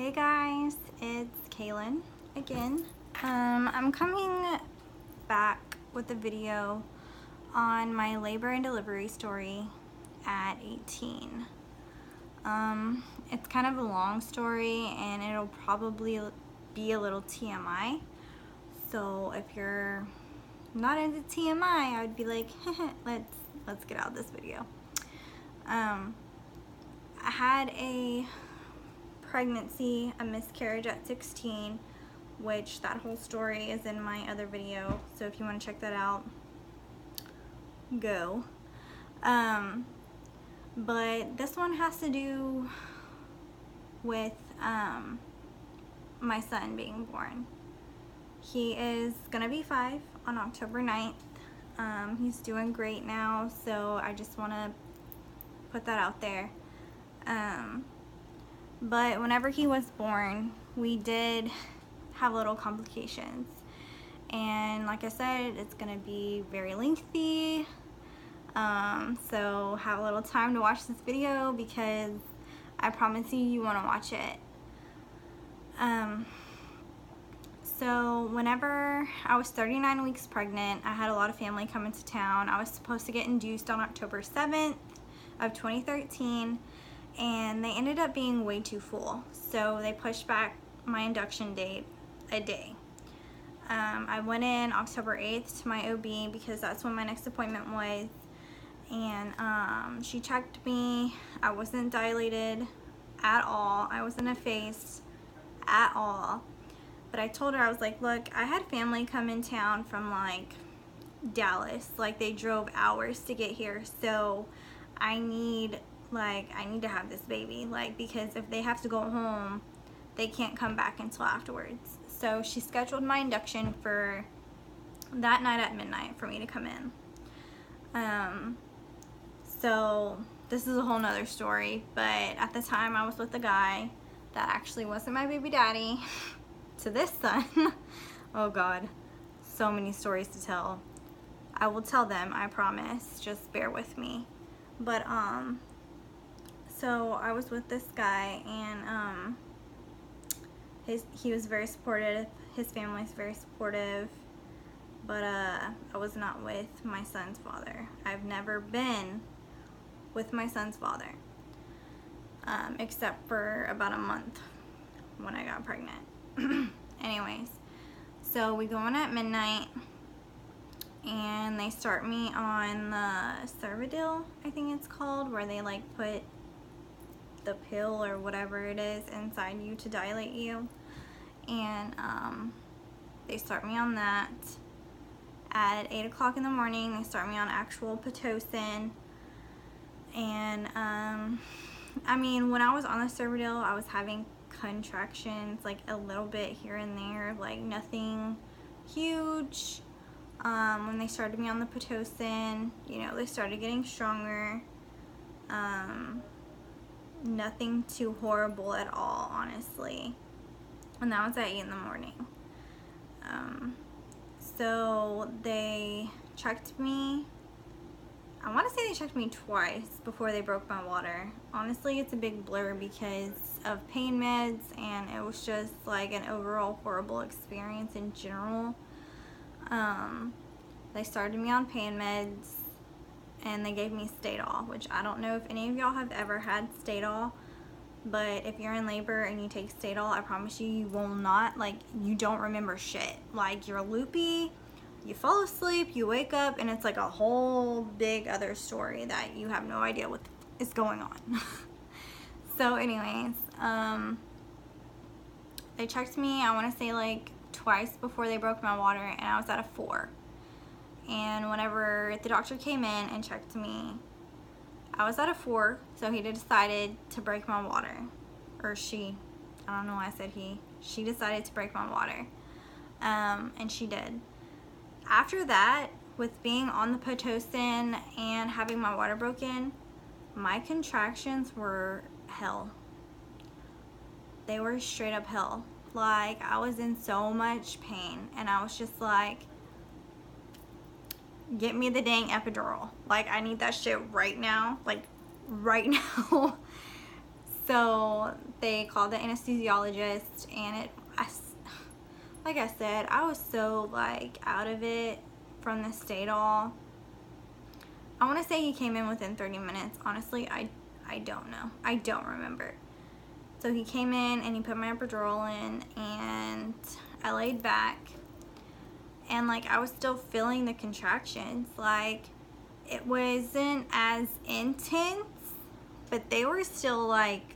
Hey guys, it's Kaylin again. I'm coming back with a video on my labor and delivery story at 18. It's kind of a long story and it'll probably be a little TMI. So if you're not into TMI, I would be like, let's get out of this video. I had a pregnancy, a miscarriage at 16, which that whole story is in my other video, so if you want to check that out, go. But this one has to do with my son being born. He is gonna be 5 on October 9th. He's doing great now, so I just want to put that out there. But whenever he was born, we did have little complications. And like I said, it's gonna be very lengthy. So have a little time to watch this video because I promise you wanna watch it. So whenever I was 39 weeks pregnant, I had a lot of family come into town. I was supposed to get induced on October 7th of 2013. And they ended up being way too full, so they pushed back my induction date a day. I went in October 8th to my OB because that's when my next appointment was, and she checked me. I wasn't dilated at all. I wasn't effaced at all. But I told her, I was like, look, I had family come in town from like Dallas, like they drove hours to get here, so I need to have this baby, because if they have to go home, they can't come back until afterwards. So she scheduled my induction for that night at midnight for me to come in. So this is a whole nother story, but at the time I was with a guy that actually wasn't my baby daddy to this son. Oh God, so many stories to tell. I will tell them, I promise, just bear with me. But so I was with this guy, and he was very supportive. His family's very supportive, but I was not with my son's father. I've never been with my son's father, except for about a month when I got pregnant. Anyways, so we go in at midnight, and they start me on the Cervidil, I think it's called, where they like put the pill or whatever it is inside you to dilate you. And they start me on that. At 8 o'clock in the morning, they start me on actual Pitocin. And I mean, when I was on the Cervidil, I was having contractions, like a little bit here and there, like nothing huge. When they started me on the Pitocin, you know, they started getting stronger. Nothing too horrible at all, honestly. And that was at 8 in the morning. So they checked me. I want to say they checked me twice before they broke my water. Honestly, it's a big blur because of pain meds, and it was just like an overall horrible experience in general. They started me on pain meds, and they gave me Stadol, which I don't know if any of y'all have ever had Stadol, but if you're in labor and you take Stadol, I promise you, you will not, you don't remember shit. Like, you're loopy, you fall asleep, you wake up, and it's like a whole big other story that you have no idea what is going on. So anyways, they checked me, I want to say like twice before they broke my water, and I was at a 4. And whenever the doctor came in and checked me, I was at a 4, so he decided to break my water. Or she, I don't know why I said he. She decided to break my water. And she did. After that, with being on the Pitocin and having my water broken, my contractions were hell. They were straight up hell. Like, I was in so much pain, and I was just like, get me the dang epidural. Like, I need that shit right now. Like, right now. So they called the anesthesiologist, and like I said, I was so like out of it from the Stadol. I want to say he came in within 30 minutes. Honestly, I don't know. I don't remember. So he came in and he put my epidural in, and I laid back, and like I was still feeling the contractions. Like it wasn't as intense, but they were still like,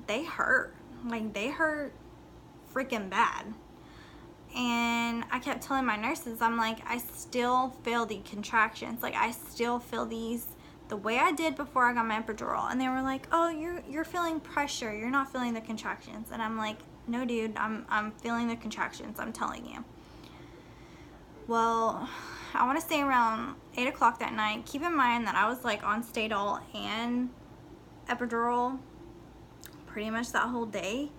they hurt. Like they hurt freaking bad. And I kept telling my nurses, I'm like, I still feel the contractions. Like I still feel these the way I did before I got my epidural. And they were like, oh, you're feeling pressure. You're not feeling the contractions. And I'm like, no, dude, I'm feeling the contractions. I'm telling you. Well, I want to say around 8 o'clock that night. Keep in mind that I was like on Stadol and epidural pretty much that whole day.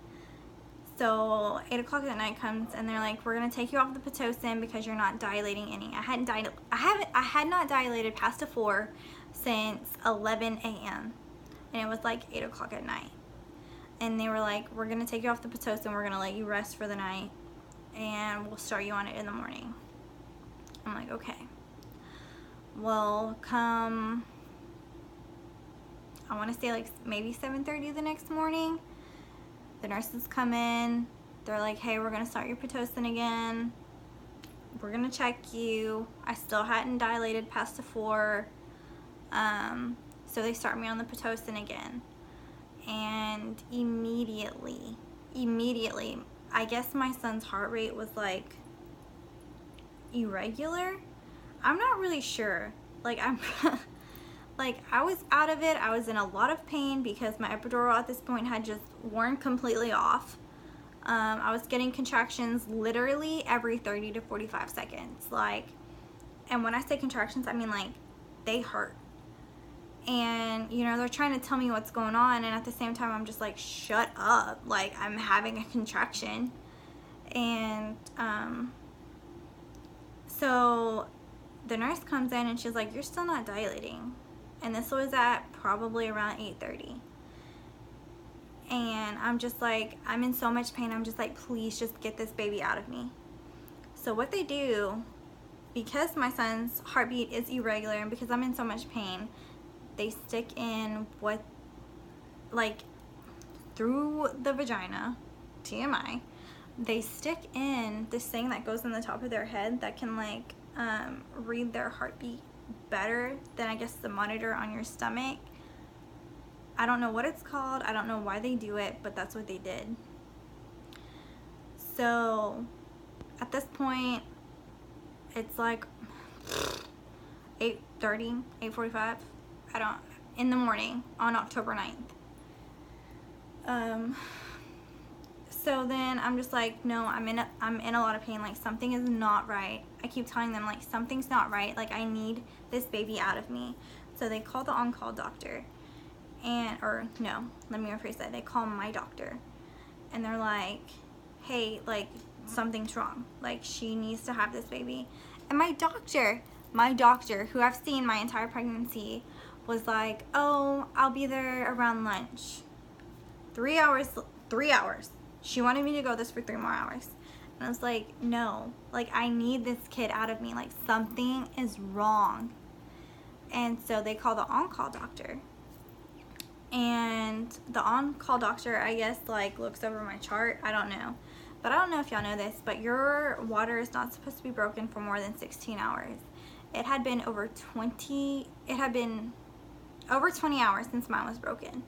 So 8 o'clock that night comes, and they're like, we're gonna take you off the Pitocin because you're not dilating any. I had not dilated past a 4 since 11 a.m. and it was like 8 o'clock at night. And they were like, we're gonna take you off the Pitocin, we're gonna let you rest for the night, and we'll start you on it in the morning. I'm like, okay. Well, come, I want to say like maybe 7:30 the next morning, the nurses come in. They're like, hey, we're gonna start your Pitocin again. We're gonna check you. I still hadn't dilated past a 4. So they start me on the Pitocin again. And immediately, I guess my son's heart rate was like irregular. I'm not really sure. Like like I was out of it. I was in a lot of pain because my epidural at this point had just worn completely off. I was getting contractions literally every 30 to 45 seconds. Like, and when I say contractions, I mean like they hurt. And you know, they're trying to tell me what's going on, and at the same time I'm just like, shut up, like I'm having a contraction. And so the nurse comes in and she's like, you're still not dilating. And this was at probably around 8:30. And I'm just like, I'm in so much pain. I'm just like, please just get this baby out of me. So what they do, because my son's heartbeat is irregular and because I'm in so much pain, they stick in what, like, through the vagina, TMI, they stick in this thing that goes in the top of their head that can like read their heartbeat better than I guess the monitor on your stomach. I don't know what it's called. I don't know why they do it, but that's what they did. So at this point, it's like 8:30, 8:45. In the morning on October 9th. So then I'm just like, no, I'm in a lot of pain. Like something is not right. I keep telling them like something's not right. Like I need this baby out of me. So they call the on-call doctor, or no, let me rephrase that. They call my doctor, and they're like, hey, like something's wrong. Like she needs to have this baby. And my doctor, who I've seen my entire pregnancy, was like, oh, I'll be there around lunch. 3 hours. She wanted me to go this for 3 more hours. And I was like, no, like I need this kid out of me. Like something is wrong. And so they call the on-call doctor. And the on-call doctor, I guess, like looks over my chart. I don't know. But I don't know if y'all know this, but your water is not supposed to be broken for more than 16 hours. It had been over 20 hours since mine was broken.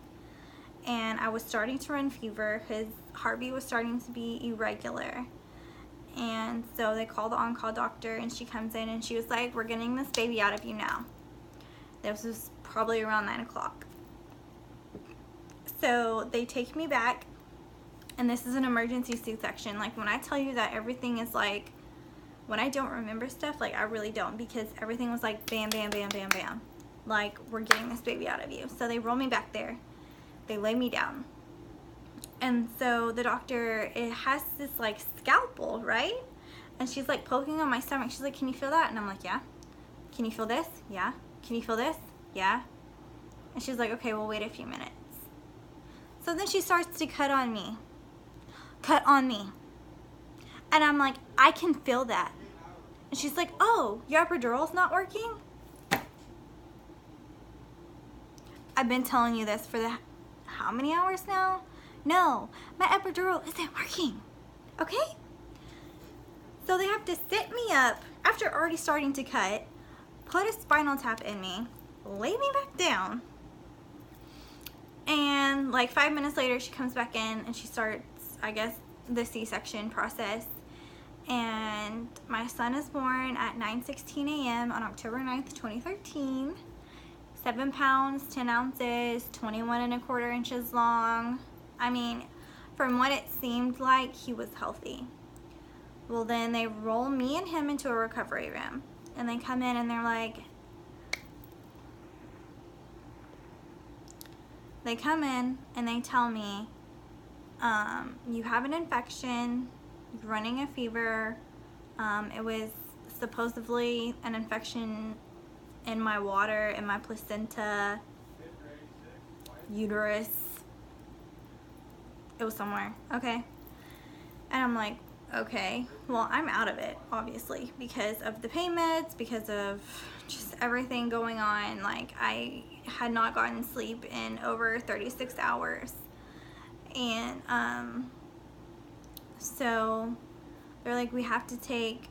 And I was starting to run fever. His heartbeat was starting to be irregular. And so they called the on-call doctor, and she comes in and she was like, we're getting this baby out of you now. This was probably around 9 o'clock. So they take me back, and this is an emergency C-section. Like when I tell you that everything is like, when I don't remember stuff, like I really don't, because everything was like bam, bam, bam, bam, bam. Like, we're getting this baby out of you. So they roll me back there. They lay me down. And so the doctor, it has this like scalpel, right? And she's like poking on my stomach. She's like, can you feel that? And I'm like, yeah. Can you feel this? Yeah. Can you feel this? Yeah. And she's like, okay, we'll wait a few minutes. So then she starts to cut on me. And I'm like, I can feel that. And she's like, oh, your epidural's not working? I've been telling you this for how many hours now? No, my epidural isn't working, okay? So they have to sit me up after already starting to cut, put a spinal tap in me, lay me back down, and like 5 minutes later she comes back in and she starts, I guess, the C-section process. And my son is born at 9:16 a.m. on October 9th, 2013. 7 pounds, 10 ounces, 21¼ inches long. I mean, from what it seemed like, he was healthy. Well, then they roll me and him into a recovery room. And they come in and they're like, they come in and they tell me, you have an infection, you're running a fever. It was supposedly an infection in my water, in my placenta, uterus. It was somewhere, okay? And I'm like, okay, well, I'm out of it, obviously, because of the pain meds, because of just everything going on. Like, I had not gotten sleep in over 36 hours. And, so they're like, we have to take,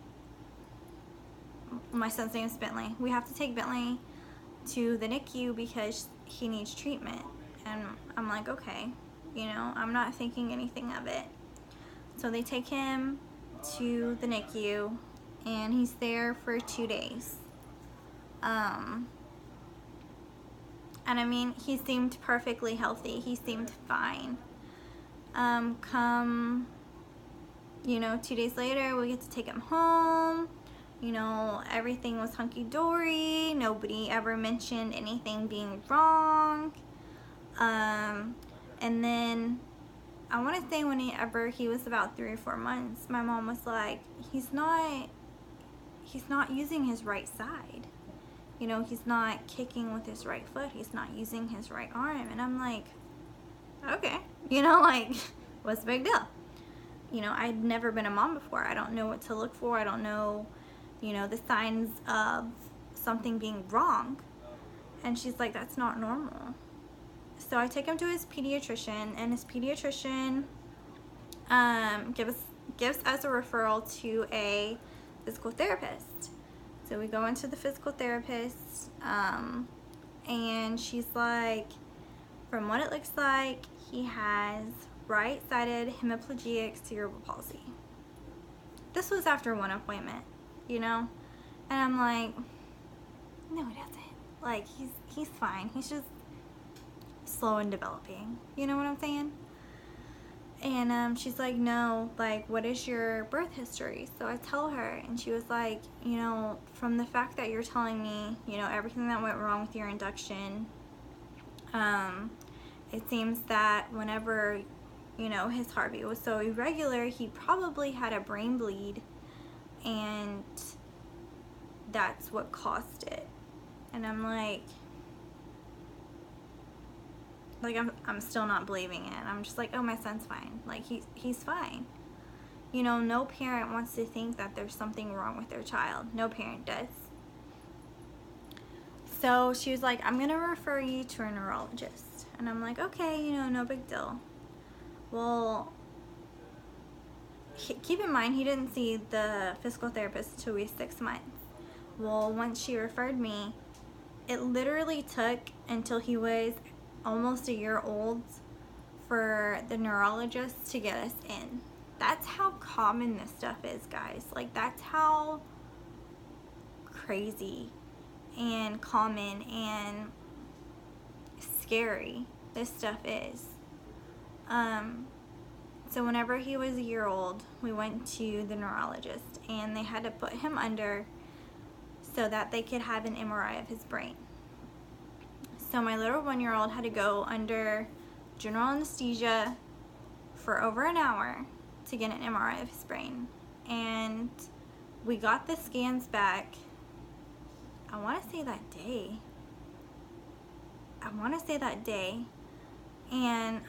my son's name is Bentley. We have to take Bentley to the NICU because he needs treatment. And I'm like, okay, you know, I'm not thinking anything of it. So they take him to the NICU and he's there for 2 days. And I mean, he seemed perfectly healthy. He seemed fine. Come, you know, 2 days later, we get to take him home. You know, everything was hunky-dory. Nobody ever mentioned anything being wrong. And then I want to say whenever he was about 3 or 4 months, my mom was like, he's not using his right side. You know, he's not kicking with his right foot. He's not using his right arm. And I'm like, okay, you know, like, what's the big deal? You know, I'd never been a mom before. I don't know what to look for. I don't know, you know, the signs of something being wrong. And she's like, that's not normal. So I take him to his pediatrician, and his pediatrician gives us a referral to a physical therapist. So we go into the physical therapist, and she's like, from what it looks like, he has right-sided hemiplegic cerebral palsy. This was after one appointment, you know? And I'm like, no, he doesn't. Like, he's fine. He's just slow in developing. You know what I'm saying? And she's like, no, like, what is your birth history? So I tell her, and she was like, you know, from the fact that you're telling me, you know, everything that went wrong with your induction, it seems that whenever, you know, his heartbeat was so irregular, he probably had a brain bleed, and that's what caused it. And I'm like I'm still not believing it. I'm just like, oh, my son's fine. Like, he's fine. You know, no parent wants to think that there's something wrong with their child. No parent does. So she was like, I'm gonna refer you to a neurologist. And I'm like, okay, you know, no big deal. Well, keep in mind, he didn't see the physical therapist until we was 6 months. Well, once she referred me, it literally took until he was almost a year old for the neurologist to get us in. That's how common this stuff is, guys. Like, that's how crazy and common and scary this stuff is. So whenever he was a year old, we went to the neurologist, and they had to put him under so that they could have an MRI of his brain. So my little 1-year-old had to go under general anesthesia for over an hour to get an MRI of his brain. And we got the scans back, I want to say that day. And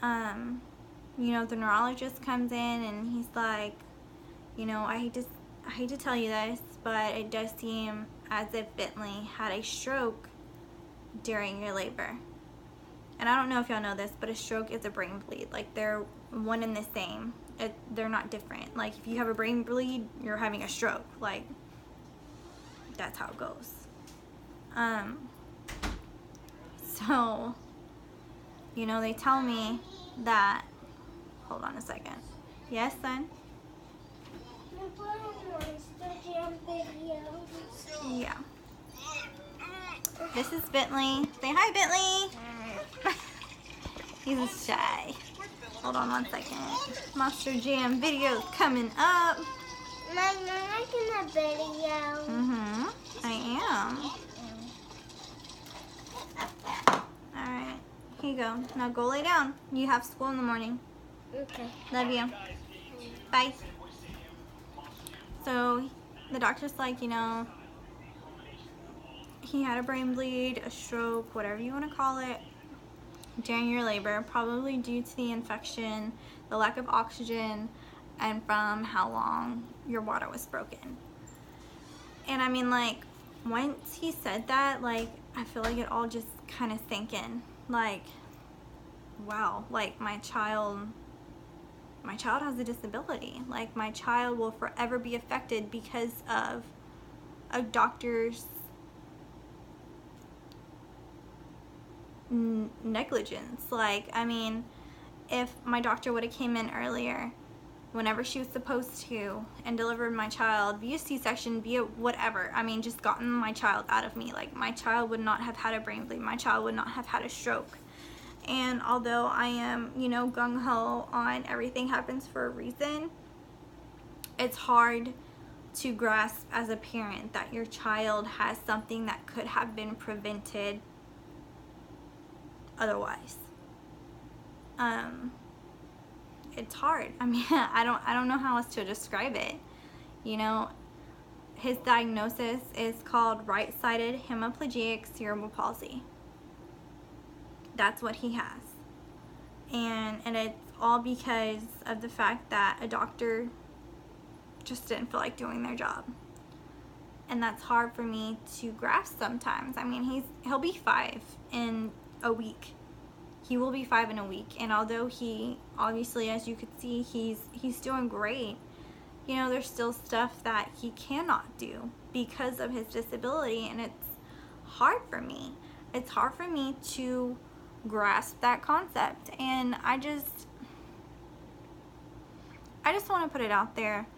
you know, the neurologist comes in and he's like, you know, I hate to tell you this, but it does seem as if Bentley had a stroke during your labor. And I don't know if y'all know this, but a stroke is a brain bleed. Like, they're one and the same. They're not different. Like, if you have a brain bleed, you're having a stroke. Like, that's how it goes. So, you know, they tell me that, hold on a second. Yes, son? Yeah. This is Bentley. Say hi, Bentley. He's shy. Hold on one second. Monster Jam video's coming up. Mom, you're making a video. I am. Alright. Here you go. Now go lay down. You have school in the morning. Okay. Love you. Bye. So the doctor's like, you know, he had a brain bleed, a stroke, whatever you want to call it, during your labor, probably due to the infection, the lack of oxygen, and from how long your water was broken. And I mean, like, once he said that, like, I feel like it all just kind of sank in. Like, wow, like, my child has a disability. Like, my child will forever be affected because of a doctor's negligence. Like, I mean, if my doctor would have came in earlier, whenever she was supposed to, and delivered my child via C-section, via whatever, I mean, just gotten my child out of me, like, my child would not have had a brain bleed, my child would not have had a stroke. And although I am, you know, gung-ho on everything happens for a reason, it's hard to grasp as a parent that your child has something that could have been prevented otherwise. It's hard. I mean, I don't know how else to describe it. You know, his diagnosis is called right-sided hemiplegic cerebral palsy. That's what he has. And it's all because of the fact that a doctor just didn't feel like doing their job. And that's hard for me to grasp sometimes. I mean, he'll be 5 in a week. He will be 5 in a week. And although he, obviously, as you could see, he's doing great, you know, there's still stuff that he cannot do because of his disability. And it's hard for me. It's hard for me to grasp that concept. And I just want to put it out there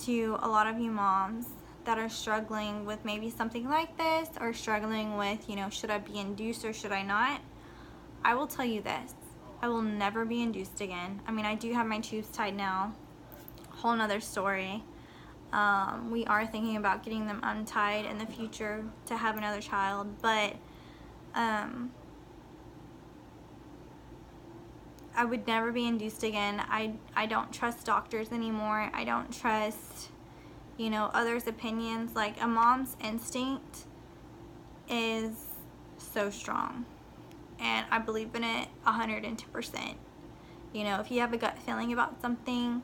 to a lot of you moms that are struggling with maybe something like this, or struggling with, you know, should I be induced or should I not? I will tell you this, I will never be induced again. I mean, I do have my tubes tied now, whole nother story. We are thinking about getting them untied in the future to have another child, but I would never be induced again. I don't trust doctors anymore. I don't trust, you know, others' opinions. Like, a mom's instinct is so strong, and I believe in it 102%. You know, if you have a gut feeling about something,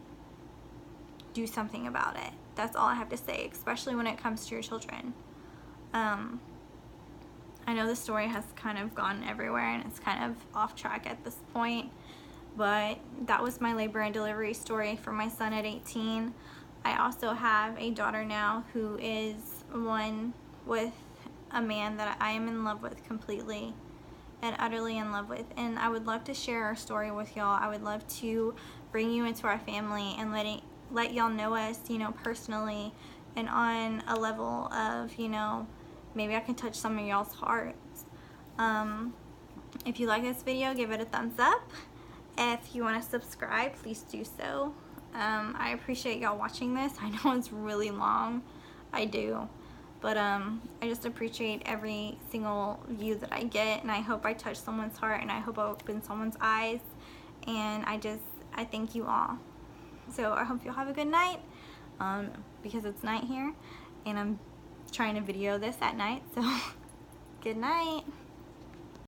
do something about it. That's all I have to say, especially when it comes to your children. I know the story has kind of gone everywhere and it's kind of off track at this point, but that was my labor and delivery story for my son at 18. I also have a daughter now who is one with a man that I am in love with completely and utterly in love with, and I would love to share our story with y'all. I would love to bring you into our family and let y'all know us, you know, personally, and on a level of, you know, maybe I can touch some of y'all's hearts. If you like this video, give it a thumbs up. If you want to subscribe, please do so. I appreciate y'all watching this. I know it's really long, I do, but I just appreciate every single view that I get, and I hope I touch someone's heart, and I hope I open someone's eyes, and I thank you all. So I hope you'll have a good night, because it's night here, and I'm trying to video this at night, so good night.